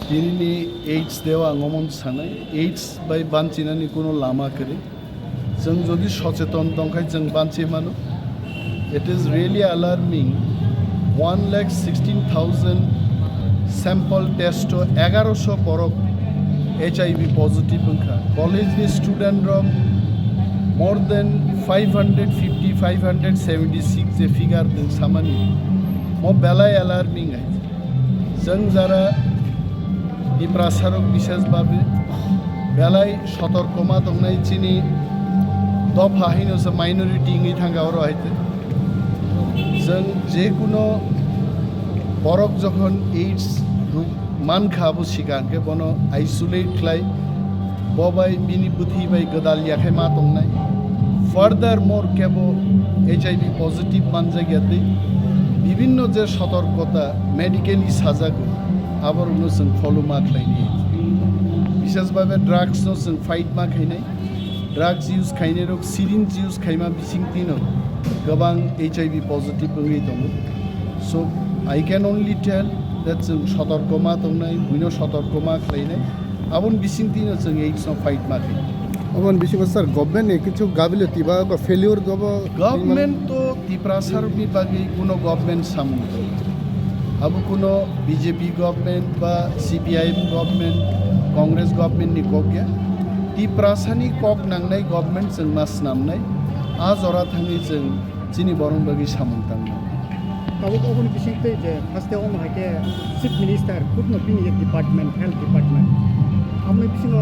Tinini AIDS dewa ngomon sanai AIDS by bancinani kuno lama kere jeng jodi socheton tongkai jeng banci mano. It is really alarming. 1,16,000 sample test to 1100 borok HIV positive unka. College ni student rom more than 550 576 je figure den samani mo belai alarming hai. Jeng jara Diprasarok বিশেষ ভাবে বেলায় সতর্কমা তংনাই চিনি দপ হাহিনো সে minority ইংই থাঙ্গাও রহাইতে जों যে কোনো বরক যখন AIDS মান খাবো সিগাंके বনো আইসোলেট ख्लाय ববাই বিনি বুথি বাই গদাল ইয়াখাই মা তংনাই ফার্দার মোর কেবো এইচআইভি পজিটিভ মানজাগিয়াতে বিভিন্ন যে সতর্কতা মেডিকেলি সাজাগো আবার जों फलो मा खालायनि विशेषभावे ड्राग्स नो जों फाइट मा खायनाय ड्राग्स यूज खायनाय रक सिरिंज यूज खायमा बिसिंतिनो गोबां एचआईवी पजिटिव बङै दङ so I can only tell that जों सतर्कमा दंनाय बुइनो सतर्कमा खालायनाय आबन बिसिंतिनो जों एड्स नो फाइट मा खाय अबन बिसिंग सर गभर्नमेंट কিছু গাবিলতি বা ফেলিওর गभर्नमेंट तो तिप्रासारनि बागै কোনো गभर्नमेंट सामने अब कुनो बीजेपी गवर्नमेंट बा सीपीआईएम गवर्नमेंट कांग्रेस गवर्नमेंट नि कगया तिप्रासानि कक नांनाय गवर्नमेंट जों मास नामनाय आ जरा थाङै जों जिनि बरं बागै सामंतां अब अबन बिसिंते जे फास्टे अन हाके चीफ मिनिस्टर कुदनो बिनि डिपार्टमेंट हेल्थ डिपार्टमेंट हमने बिसिङो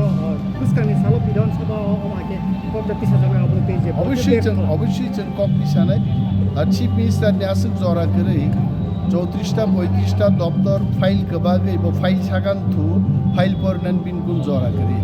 कुस्कानि सालो विधानसभा अन हाके कक पिसा जाना अब ते जे अवश्य जों कक पिसानाय चीफ मिनिस्टर नि आसुक जरा गरै 34टा 35टा दफ्तर फाइल गबागै बो फाइल सागान थु फाइल परनन बिन गुन जरा गरे